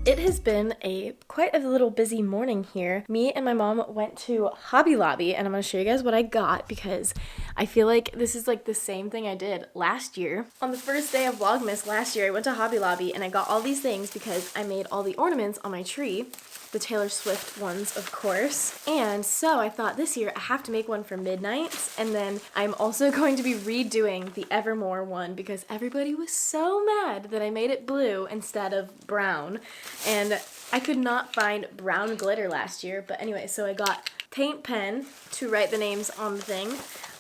It has been quite a little busy morning here. Me and my mom went to Hobby Lobby, and I'm going to show you guys what I got because I feel like this is like the same thing I did last year. On the first day of Vlogmas last year, I went to Hobby Lobby and I got all these things because I made all the ornaments on my tree. The Taylor Swift ones, of course. And so I thought this year I have to make one for Midnights, and then I'm also going to be redoing the Evermore one because everybody was so mad that I made it blue instead of brown. And I could not find brown glitter last year, but anyway, so I got paint pen to write the names on the thing.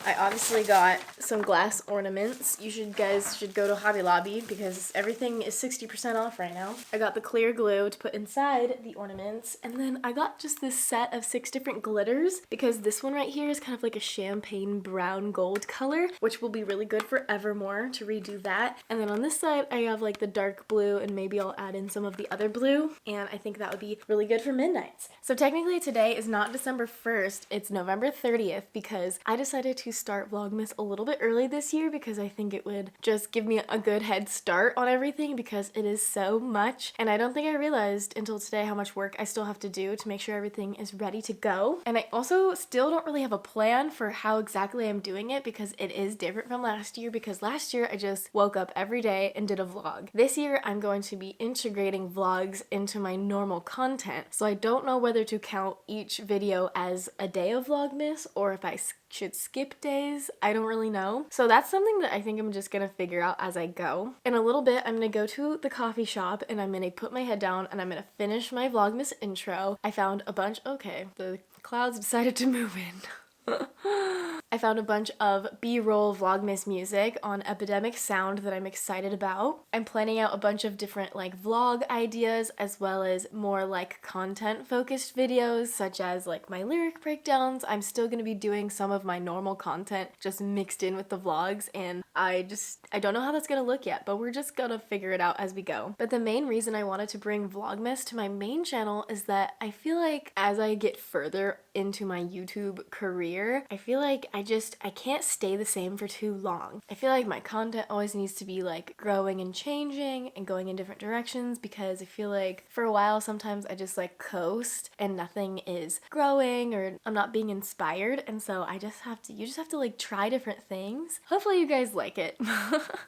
I obviously got some glass ornaments. You guys should go to Hobby Lobby because everything is 60% off right now. I got the clear glue to put inside the ornaments, and then I got just this set of 6 different glitters because this one right here is kind of like a champagne brown gold color, which will be really good for Evermore to redo that. And then on this side, I have like the dark blue, and maybe I'll add in some of the other blue, and I think that would be really good for Midnights. So technically today is not December 1st, it's November 30th because I decided to start Vlogmas a little bit early this year because I think it would just give me a good head start on everything because it is so much, and I don't think I realized until today how much work I still have to do to make sure everything is ready to go. And I also still don't really have a plan for how exactly I'm doing it because it is different from last year, because last year I just woke up every day and did a vlog. This year I'm going to be integrating vlogs into my normal content, so I don't know whether to count each video as a day of Vlogmas or if I should skip days. I don't really know. So that's something that I think I'm just gonna figure out as I go. In a little bit, I'm gonna go to the coffee shop and I'm gonna put my head down and I'm gonna finish my Vlogmas intro. I found a bunch, okay, the clouds decided to move in. I found a bunch of B-roll Vlogmas music on Epidemic Sound that I'm excited about. I'm planning out a bunch of different like vlog ideas as well as more like content focused videos such as like my lyric breakdowns. I'm still going to be doing some of my normal content just mixed in with the vlogs, and I don't know how that's going to look yet, but we're just going to figure it out as we go. But the main reason I wanted to bring Vlogmas to my main channel is that I feel like as I get further into my YouTube career, I feel like I can't stay the same for too long. I feel like my content always needs to be like growing and changing and going in different directions, because I feel like for a while sometimes I just like coast and nothing is growing or I'm not being inspired, and so you just have to like try different things. Hopefully you guys like it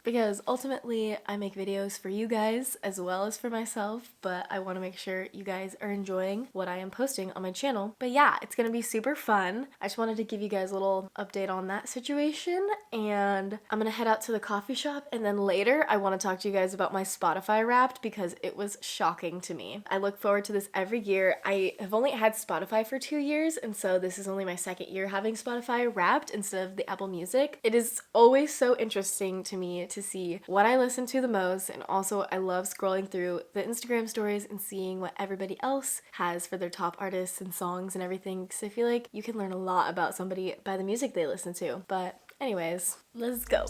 because ultimately I make videos for you guys as well as for myself, but I want to make sure you guys are enjoying what I am posting on my channel. But yeah, it's gonna be super fun. I just wanted to give you guys a little update on that situation, and I'm gonna head out to the coffee shop, and then later I want to talk to you guys about my Spotify Wrapped because it was shocking to me. I look forward to this every year. I have only had Spotify for 2 years, and so this is only my second year having Spotify Wrapped instead of the Apple Music. It is always so interesting to me to see what I listen to the most, and also I love scrolling through the Instagram stories and seeing what everybody else has for their top artists and songs and everything, because I feel like you can learn a lot about somebody by the music they listen to. But anyways, let's go.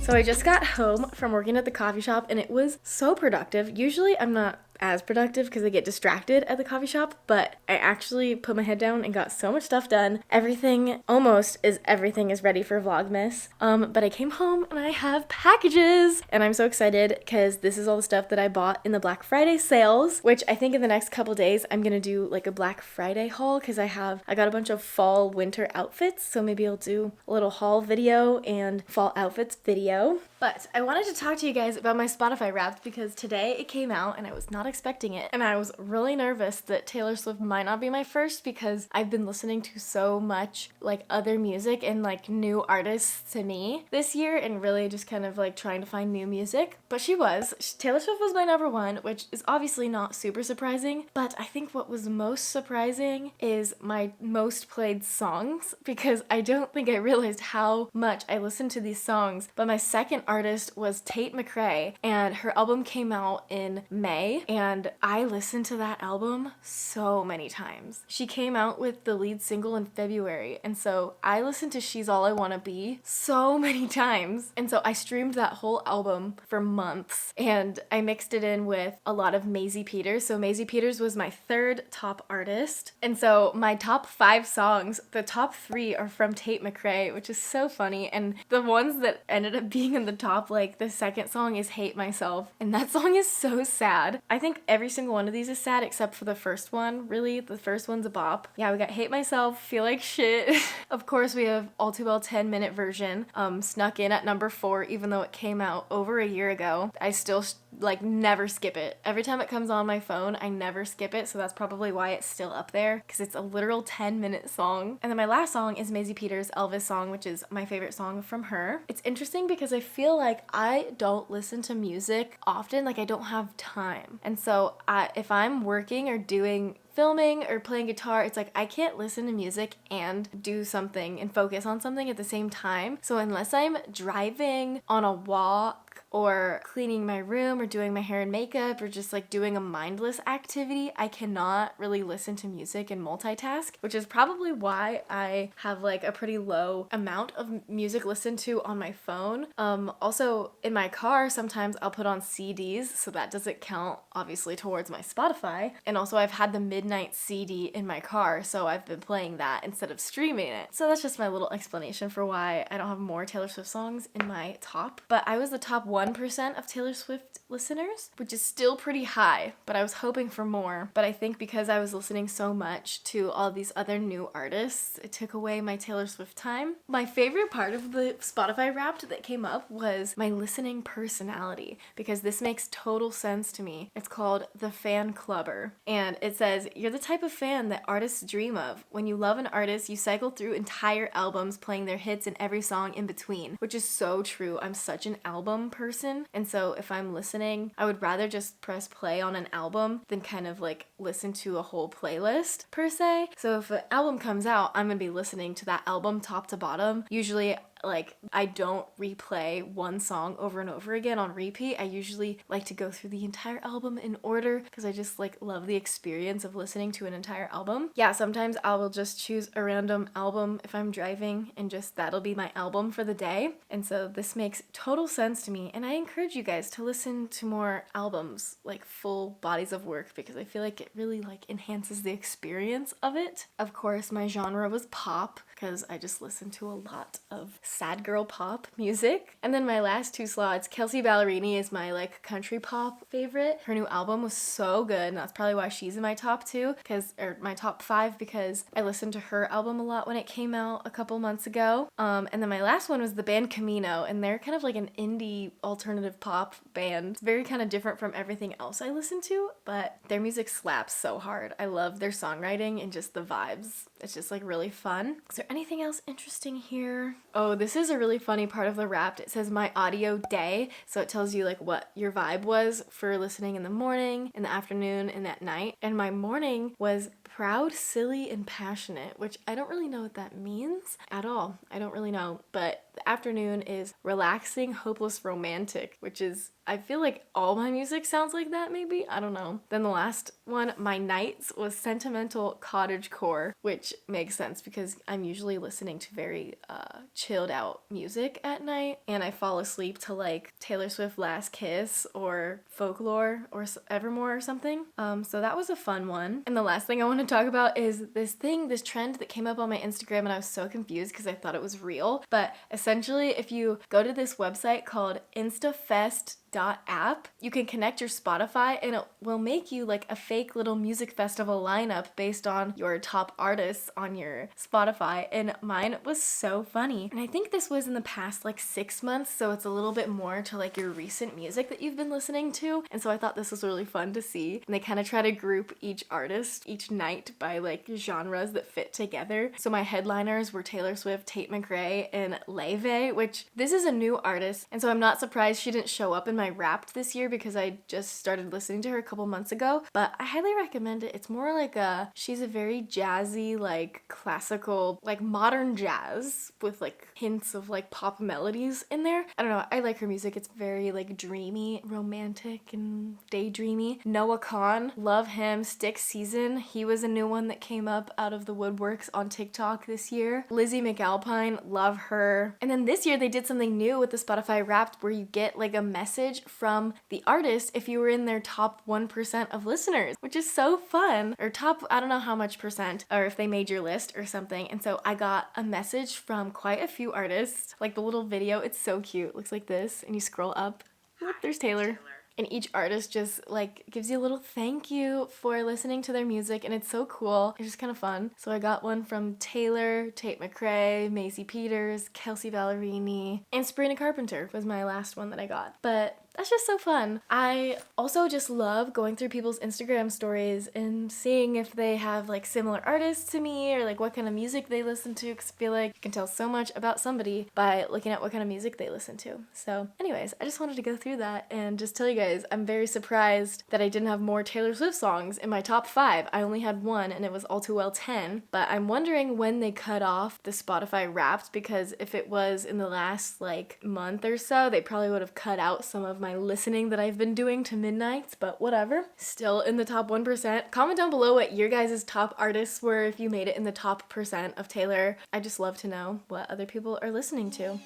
So I just got home from working at the coffee shop and it was so productive. Usually I'm not as productive because I get distracted at the coffee shop, but I actually put my head down and got so much stuff done. Everything is ready for Vlogmas. But I came home and I have packages, and I'm so excited because this is all the stuff that I bought in the Black Friday sales, which I think in the next couple days I'm gonna do like a Black Friday haul because I got a bunch of fall winter outfits, so maybe I'll do a little haul video and fall outfits video. But I wanted to talk to you guys about my Spotify Wrapped because today it came out and I was not expecting it. And I was really nervous that Taylor Swift might not be my first because I've been listening to so much like other music and like new artists to me this year and really just kind of like trying to find new music. But she was. Taylor Swift was my number one, which is obviously not super surprising, but I think what was most surprising is my most played songs, because I don't think I realized how much I listened to these songs. But my second artist was Tate McRae, and her album came out in May, and I listened to that album so many times. She came out with the lead single in February, and so I listened to She's All I Wanna Be so many times, and so I streamed that whole album for months, and I mixed it in with a lot of Maisie Peters. So Maisie Peters was my third top artist, and so my top 5 songs, the top 3 are from Tate McRae, which is so funny, and the ones that ended up being in the top, like the second song is Hate Myself, and that song is so sad. I think every single one of these is sad except for the first one. Really, the first one's a bop. Yeah, we got Hate Myself, Feel Like Shit. Of course, we have All Too Well 10-minute version, snuck in at number 4, even though it came out over a year ago. I still like never skip it. Every time it comes on my phone, I never skip it, so that's probably why it's still up there, because it's a literal 10-minute song. And then my last song is Maisie Peters' Elvis song, which is my favorite song from her. It's interesting because I feel like I don't listen to music often, like I don't have time. And so if I'm working or doing filming or playing guitar, it's like I can't listen to music and do something and focus on something at the same time. So unless I'm driving, on a walk, or cleaning my room or doing my hair and makeup or just like doing a mindless activity, I cannot really listen to music and multitask, which is probably why I have like a pretty low amount of music listened to on my phone. Also in my car, sometimes I'll put on CDs, so that doesn't count obviously towards my Spotify. And also I've had the Midnight CD in my car, so I've been playing that instead of streaming it. So that's just my little explanation for why I don't have more Taylor Swift songs in my top. But I was the top 1% of Taylor Swift listeners, which is still pretty high, but I was hoping for more. But I think because I was listening so much to all these other new artists, it took away my Taylor Swift time. My favorite part of the Spotify Wrapped that came up was my listening personality, because this makes total sense to me. It's called The Fan Clubber, and it says, you're the type of fan that artists dream of. When you love an artist, you cycle through entire albums playing their hits and every song in between, which is so true. I'm such an album person, and so if I'm listening, I would rather just press play on an album than kind of like listen to a whole playlist per se. So if an album comes out, I'm gonna be listening to that album top to bottom. Usually like I don't replay one song over and over again on repeat. I usually like to go through the entire album in order because I just like love the experience of listening to an entire album. Yeah, sometimes I will just choose a random album if I'm driving and just that'll be my album for the day. And so this makes total sense to me, and I encourage you guys to listen to more albums, like full bodies of work, because I feel like it really like enhances the experience of it. Of course, my genre was pop because I just listen to a lot of sad girl pop music. And then my last 2 slots, Kelsea Ballerini is my like country pop favorite. Her new album was so good, and that's probably why she's in my top 2, or my top 5, because I listened to her album a lot when it came out a couple months ago. And then my last one was the band Camino, and they're kind of like an indie alternative pop band. It's very kind of different from everything else I listen to, but their music slaps so hard. I love their songwriting and just the vibes. It's just like really fun. Is there anything else interesting here? Oh, this is a really funny part of the Wrapped. It says my audio day, so it tells you like what your vibe was for listening in the morning, in the afternoon, and at night. And my morning was proud, silly, and passionate, which I don't really know what that means at all. I don't really know. But the afternoon is relaxing, hopeless, romantic, which is, I feel like all my music sounds like that maybe. I don't know. Then the last one, my nights, was sentimental cottagecore, which makes sense because I'm usually listening to very chilled out music at night, and I fall asleep to like Taylor Swift Last Kiss or Folklore or Evermore or something. So that was a fun one. And the last thing I want to talk about is this trend that came up on my Instagram, and I was so confused because I thought it was real. But essentially, if you go to this website called instafest.app, you can connect your Spotify and it will make you like a fake little music festival lineup based on your top artists on your Spotify, and mine was so funny. And I think this was in the past like 6 months, so it's a little bit more to like your recent music that you've been listening to, and so I thought this was really fun to see. And they kind of try to group each artist each night by like genres that fit together. So my headliners were Taylor Swift, Tate McRae, and Leve, which this is a new artist, and so I'm not surprised she didn't show up in my Wrapped this year because I just started listening to her a couple months ago, but I highly recommend it. It's more like she's a very jazzy, like classical, like modern jazz with like hints of like pop melodies in there. I don't know, I like her music. It's very like dreamy, romantic, and daydreamy. Noah Kahan, love him. Stick Season, he was a new one that came up out of the woodworks on TikTok this year. Lizzie McAlpine, love her. And then this year they did something new with the Spotify Wrapped where you get like a message from the artist if you were in their top 1% of listeners, which is so fun. Or top, I don't know how much percent, or if they made your list or something. And so I got a message from quite a few artists. Like the little video, it's so cute. It looks like this, and you scroll up. Look, there's Taylor. And each artist just like gives you a little thank you for listening to their music, and it's so cool. It's just kind of fun. So I got one from Taylor, Tate McRae, Maisie Peters, Kelsey Ballerini, and Sabrina Carpenter was my last one that I got. But that's just so fun. I also just love going through people's Instagram stories and seeing if they have like similar artists to me or like what kind of music they listen to, because I feel like you can tell so much about somebody by looking at what kind of music they listen to. So anyways, I just wanted to go through that and just tell you guys I'm very surprised that I didn't have more Taylor Swift songs in my top 5. I only had one, and it was All Too Well 10, but I'm wondering when they cut off the Spotify Wrapped, because if it was in the last like month or so, they probably would have cut out some of my listening that I've been doing to midnights, but whatever. Still in the top 1%. Comment down below what your guys' top artists were if you made it in the top percent of Taylor. I just love to know what other people are listening to.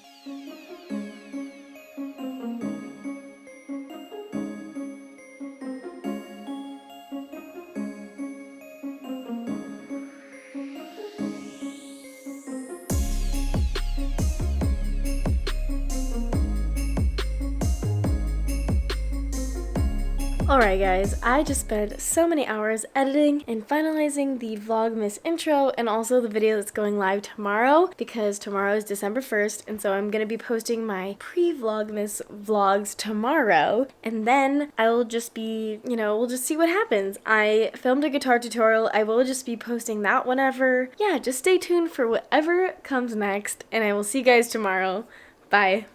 Alright guys, I just spent so many hours editing and finalizing the vlogmas intro and also the video that's going live tomorrow, because tomorrow is December 1st, and so I'm going to be posting my pre-vlogmas vlogs tomorrow, and then I will just be, we'll just see what happens. I filmed a guitar tutorial. I will just be posting that whenever. Yeah, just stay tuned for whatever comes next, and I will see you guys tomorrow. Bye.